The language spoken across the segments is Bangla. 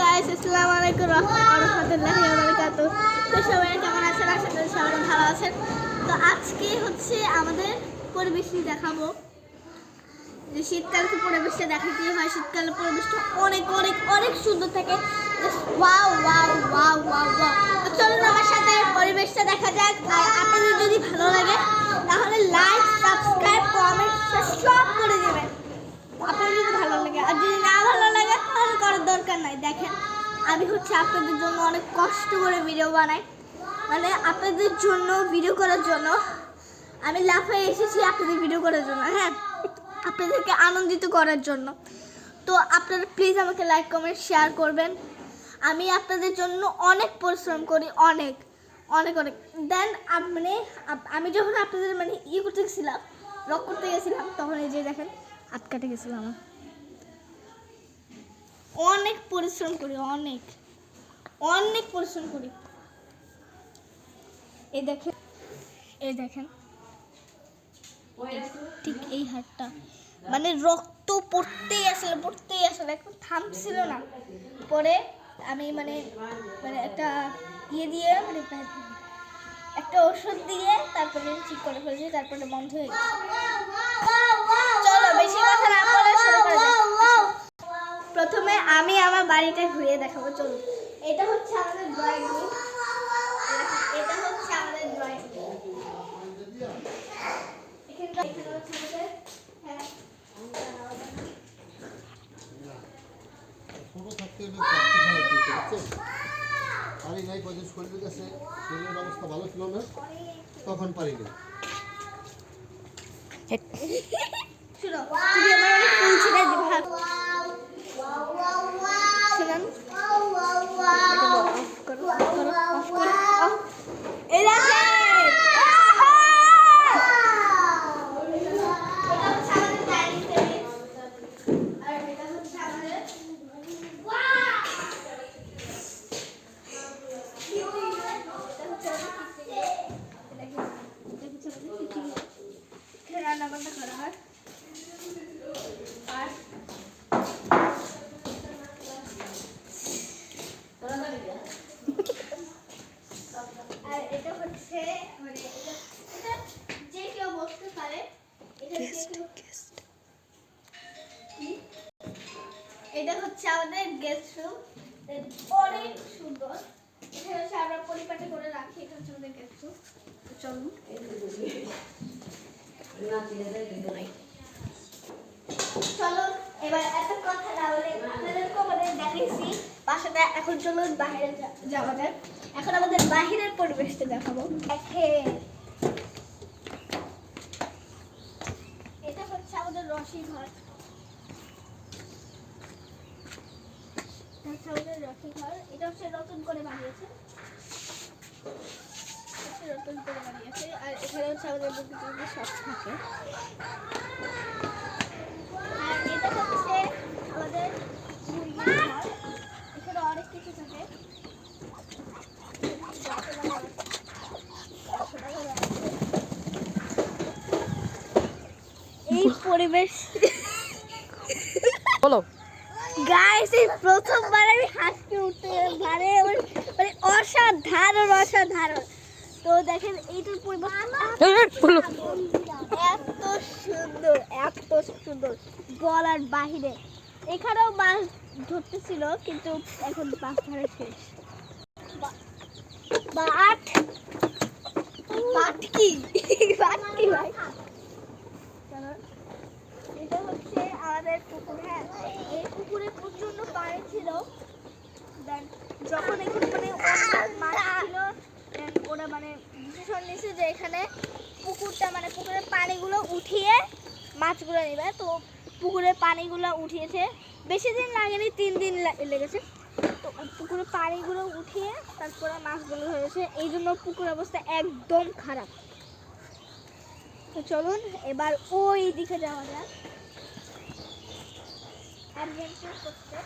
গাইস, আসসালামু আলাইকুম রাহমাতুল্লাহি ওয়া বারাকাতুহু। তো সবাই কেমন আছেন? আশা করি সবাই ভালো আছেন। তো আজকে হচ্ছে আমাদের পরিবেশটি দেখাবো, যে শীতকালে পরিবেশটা দেখাতে হয়। শীতকালে পরিবেশটা অনেক অনেক অনেক সুন্দর থাকে। Wow wow wow wow wow. তো চলুন আমার সাথে পরিবেশটা দেখা যাক। আর আপনাদের যদি ভালো লাগে তাহলে লাইক, সাবস্ক্রাইব, কমেন্ট সব করে দেবেন। আপনার যদি ভালো লাগে, আর যদি না ভালো লাগে তাহলে করার দরকার নাই। দেখেন, আমি হচ্ছে আপনাদের জন্য অনেক কষ্ট করে ভিডিও বানাই, মানে আপনাদের জন্য ভিডিও করার জন্য আমি লাফায় এসেছি আপনাদের ভিডিও করার জন্য, হ্যাঁ, আপনাদেরকে আনন্দিত করার জন্য। তো আপনারা প্লিজ আমাকে লাইক, কমেন্ট, শেয়ার করবেন। আমি আপনাদের জন্য অনেক পরিশ্রম করি, অনেক অনেক অনেক। দেন মানে আমি যখন আপনাদের মানে করতে গেছিলাম, রক করতে গেছিলাম, তখন এই যে দেখেন হাত কাটে গেছিল আমার। অনেক পরিশ্রম করি, অনেক অনেক পরিশ্রম করি। এই দেখেন, এই দেখেন, ঠিক এই হাতটা মানে রক্ত পড়তেই আসলে এখন থামছিল না। পরে আমি মানে মানে একটা দিয়ে মানে একটা ওষুধ দিয়ে তারপরে ঠিক করে ফেলছি, তারপরে বন্ধ হয়ে গেছে। চলো বেশি কথা না বলে শুরু করা যাক। প্রথমে আমি আমার বাড়িটা ঘুরিয়ে দেখাবো, চলুন। এটা হচ্ছে আমাদের ড্রয়িং রুম, এটা হচ্ছে আমাদের ড্রয়িং রুম। এখানে হচ্ছে আমাদের ছোট থাকতে পারি নাই, কদিন শরীরের কাছে শরীরের অবস্থা ভালো ছিল না, তখন পারি না। শুনো, তুমি আমার অনেক ফুল ছিঁড়ে দিবে, শুনুন। এই দেখেন, রান্না বান্না করা হয়। আর এটা হচ্ছে মানে এটা যে কেউ বসতে পারে। এটা হচ্ছে আমাদের গেস্ট রুম, অনেক সুন্দর। এখানে হচ্ছে আমরা পরিপাটি করে রাখি, এটা হচ্ছে আমাদের গেস্ট রুম। চলুন, চলো এবার এত কথা না বলে আপনাদেরকে আমাদের দেখাইছি বাসাটা। এখন চলুন বাইরে যাওয়া যাক। এখন আমাদের বাহিরের পরিবেশটা দেখাবো। এটা হচ্ছে আমাদের রসি ঘর, এটা হচ্ছে নতুন করে বানিয়েছে, আর এখানে হচ্ছে আমাদের মুরগি সব থাকে। আর এটা হচ্ছে আমাদের মুরগির ঘর, এখানে অনেক কিছু থাকে। এই পরিবেশ বলো গাইস, এই প্রথমবার আমি হাসতে উঠতে মানে অসাধারণ অসাধারণ। তো দেখেন এইটার পরিবেশ এত সুন্দর, এত সুন্দর বলার বাহিরে। এখানেও মাছ ধরতেছিল, কিন্তু এখন মাছ ধরা শেষ। বাট বাট কি বাট কি ভাই? এটা হচ্ছে আমাদের পুকুর, হ্যাঁ, এই পুকুরে প্রচন্ড পানি ছিল। যখন এখানে মানে মাছ ছিল, ওরা মানে ডিসিশন নিয়েছে যে এখানে পুকুরটা মানে পুকুরের পানিগুলো উঠিয়ে মাছগুলো নেবে। তো পুকুরের পানিগুলো উঠিয়েছে, বেশি দিন লাগেনি, 3 দিন লেগেছে। তো পুকুরের পানিগুলো উঠিয়ে তারপরে মাছগুলো হয়েছে, এই জন্য পুকুরের অবস্থা একদম খারাপ। তো চলুন এবার ওই দিকে যাওয়া যাক অ্যাডভেঞ্চার করতে।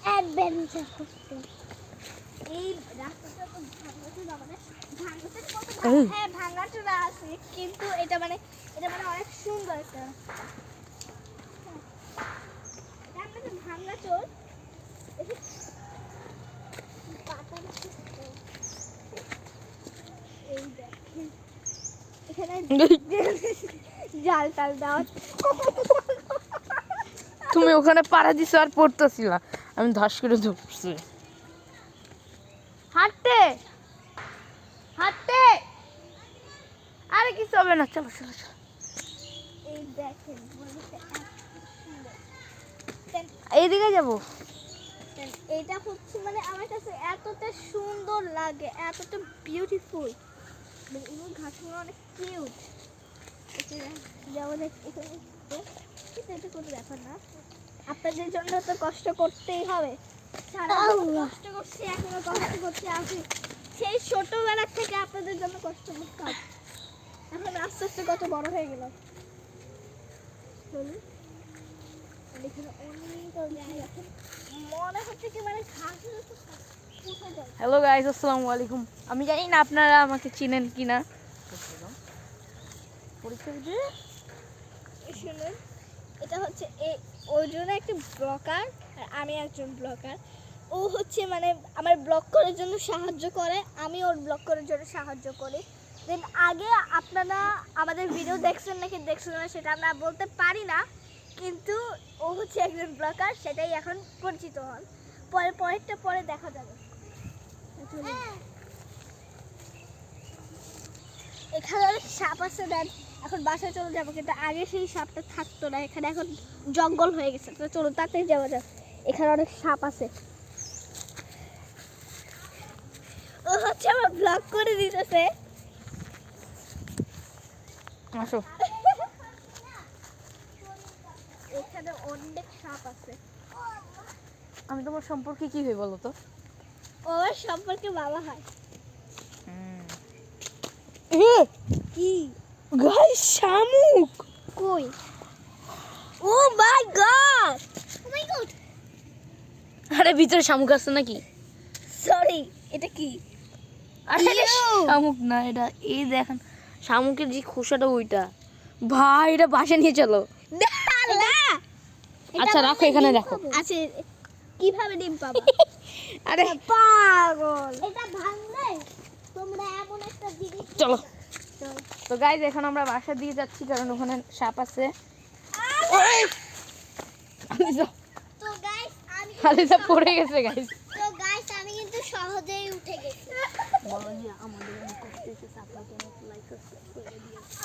অ্যাডভেঞ্চার করতে এই রাস্তাটা তো ভাঙাচোরা, মানে হ্যাঁ ভাঙাচোরা আছে, কিন্তু এটা মানে অনেক সুন্দর একটা। জাল টাল দাও। তুমি ওখানে পাড়া দিছো আর পড়তেছিল না, আমি ধস করে ধরছি। হাঁটতে হাঁটতে, আরে কিছু হবে না, চলো চলো চলো। এই দেখেন পরিবেশটা এত সুন্দর। এইদিকে যাবো। এটা হচ্ছে মানে আমার কাছে এতটা সুন্দর লাগে, এতটা বিউটিফুল। এগুলো ঘাসগুলো অনেক কিউট। যেমন এখানে কিন্তু এটা কোনো ব্যাপার না, আপনাদের জন্য তো কষ্ট করতেই হবে। সারাদিন কষ্ট করছি, এখনো কষ্ট করতে আছি, সেই ছোটবেলা থেকে আপনাদের জন্য কষ্ট করতাম, এখন আস্তে আস্তে কত বড় হয়ে গেলাম। চলুন, এখানে অনেক জায়গা আছে, মনে হচ্ছে কি মানে ঘাসগুলো তো কোথায় যায়। হ্যালো গাইস, আসসালামু আলাইকুম। আমি জানি না আপনারা আমাকে চিনেন কিনা। শুনুন, এটা হচ্ছে ওই জন্য একটা ব্লগার আর আমি একজন ব্লগার। ও হচ্ছে মানে আমার ব্লগ করার জন্য সাহায্য করে, আমি ওর ব্লগ করার জন্য সাহায্য করি। দেন আগে আপনারা আমাদের ভিডিও দেখছেন নাকি দেখছেন না সেটা আমরা বলতে পারি না, কিন্তু ও হচ্ছে একজন ব্লগার, সেটাই এখন পরিচিত হন। পরেরটা পরে দেখা যাবে। এখানে অনেক সাপ আছে, দেন এখন বাসায় চলে যাবো, কিন্তু আগে সেই সাপটা থাকতো না, এখানে এখন জঙ্গল হয়ে গেছে। তো চলো তাড়াতাড়ি যাওয়া যাক, এখানে অনেক সাপ আছে। ও হচ্ছে আমার ব্লগ করে দিতেছে। আসো। এখানে অনেক সাপ আছে। আমি তোমার সম্পর্কে কি হই বলো তো? ও আমার সম্পর্কে বাবা হয়। কি গাইস, শামুক। কই? ও মাই গড, ও মাই গড, আরে ভিতরে শামুক আছে নাকি? সরি, এটা কি? আসলে শামুক না এটা, এই দেখেন শামুকের যে খোসাটা ওইটা। ভাই এটা বাসা নিয়ে চলো। আচ্ছা রাখো, এখানে রাখো। আচ্ছা, কিভাবে ডিম পাবো? আরে পাগল, এটা ভাঙলে তোমরা এমন একটা জিনিস। চলো। তো গাইজ এখন আমরা বাসা দিয়ে যাচ্ছি, কারণ ওখানে সাপ আছে। তো গাইস আমি আলিজা পড়ে গেছে গাইজ। তো গাইস আমি কিন্তু সহজেই উঠে গেছি।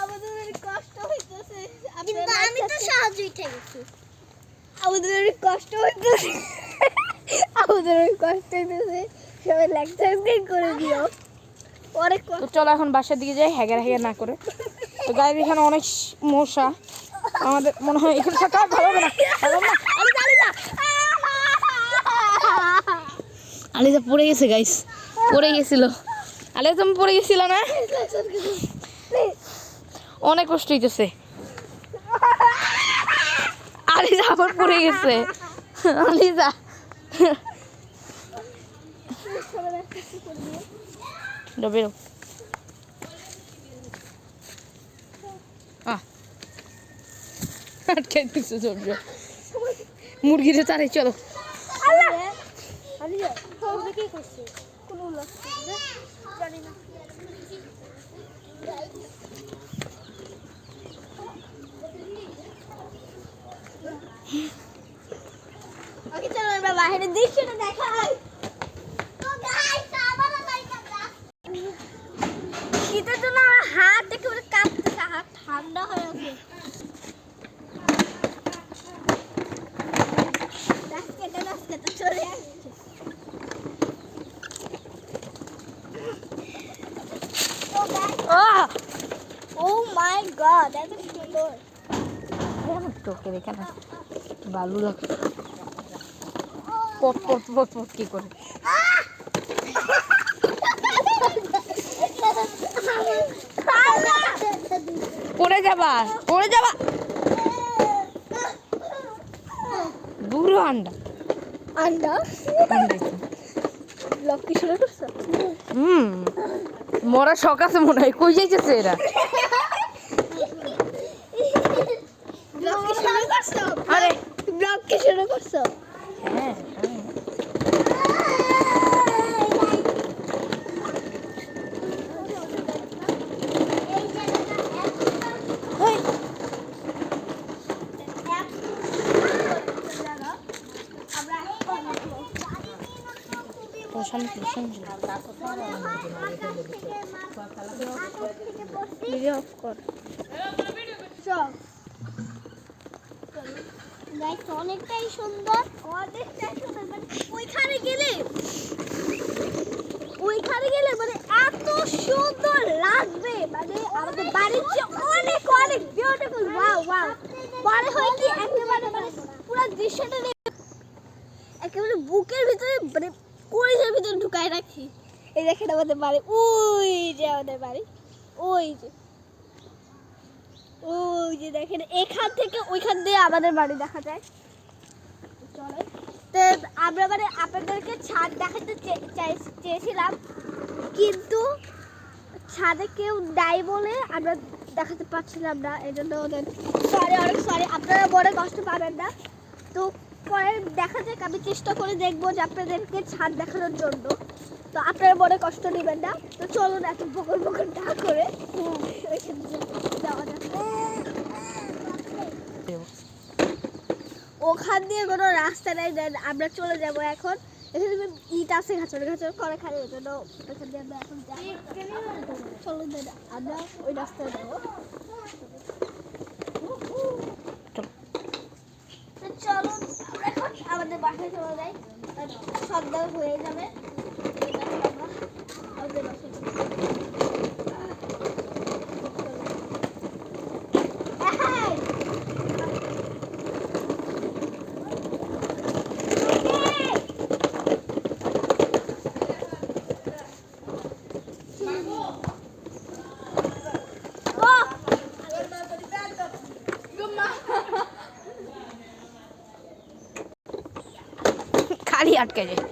আমাদের অনেক কষ্ট হইতেছে, কিন্তু আমি তো সহজেই উঠে গেছি। আমাদের অনেক কষ্ট হইতেছে, আমাদের অনেক কষ্ট হইতেছে, সবাই লাইক সাবস্ক্রাইব করে দিও। অনেক তো কষ্ট। চলো এখন বাসার দিকে যাই, হ্যাগার হ্যাগার না করে। তো গাইজ এখানে অনেক মশা, আমাদের মনে হয় এখানে থাকা আর ভালো হবে না। আলিজা পড়ে গেছে গাইস, পড়ে গেছিল। আলিজা তুমি পড়ে গেছিল না? অনেক কষ্ট হইতেছে। আলিজা আবার পড়ে গেছে। আলিজা বেরো। আটকে দিচ্ছে সবজি। মুরগিরে তারে চলো। কি করছে? কোনো জানি না। ওকে চলো আমরা বাইরের দৃশ্যটা দেখাই। তো গাইস আবার শীতের জন্য আমার হাত একেবারে কাঁপতেছে, হাত ঠান্ডা হয়ে আছে। তো চলে আসছে। ও মাই গড, এত সুন্দর। চোখের এখানে বালু লাগছে, পট পট পট পট কি করে। পড়ে যাবা, পড়ে যাবা। বুড়ো আন্ডা আন্ডা লক্ষ্মী শুরু করছো? মরা শখ আছে মনে হয়। কই যাইতেছে এরা? লক্ষ্মী শুরু করছো? আরে লক্ষ্মী শুরু করছো? হ্যাঁ সামনে ছিল, সামনে ছিল। ভিডিও অফ কর। গাইস অনেকটাই সুন্দর, অনেকটাই সুন্দর। মানে ওইখানে গেলে মানে এত সুন্দর লাগবে, মানে আমাদের বাড়ির চেয়ে অনেক অনেক বিউটিফুল। ওয়াও ওয়াও, পরে হয় কি একেবারে মানে পুরো দৃশ্যটা একেবারে বুকের ভিতরে মানে কলিজার ভিতরে ঢুকায় রাখি। এই দেখেন আমাদের বাড়ি, ওই যে আমাদের বাড়ি, ওই যে দেখেন এখান থেকে ওইখান দিয়ে আমাদের বাড়ি দেখা যায়। চলে তো আমরা মানে আপনাদেরকে ছাদ দেখাতে চেয়েছিলাম, কিন্তু ছাদে কেউ নাই বলে আমরা দেখাতে পারছিলাম না। এই জন্য ওদের সরি, অনেক সরি, আপনারা বড় কষ্ট পাবেন না। তো পরে দেখা যাক, আমি চেষ্টা করে দেখবো যে আপনাদেরকে ছাদ দেখানোর জন্য। তো আপনারা বড় কষ্ট নেবেন না। তো চলুন এত বকর বকর না করে যাওয়া যাক। ওখান দিয়ে কোনো রাস্তা নেই, আমরা চলে যাব এখন। এখানে ইট আছে ঘাচড় ঘাচড় করে খালি, এই জন্য ওখান দিয়ে আমরা এখন যাবো। চলুন আমরা ওই রাস্তায় যাবো। তো চলুন আমরা এখন আমাদের বাসায় চলে যাই, সন্ধ্যা হয়ে যাবে। আমাদের বাসায় খালি আটকে যায়।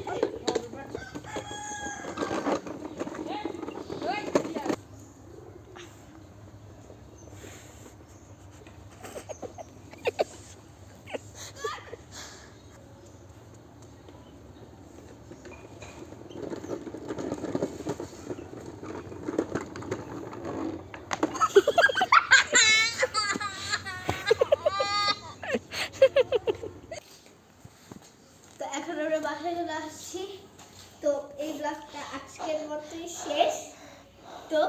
তো এখন আমরা বাসায় চলে আসছি। তো এই ব্লগটা আজকের মতোই শেষ। তো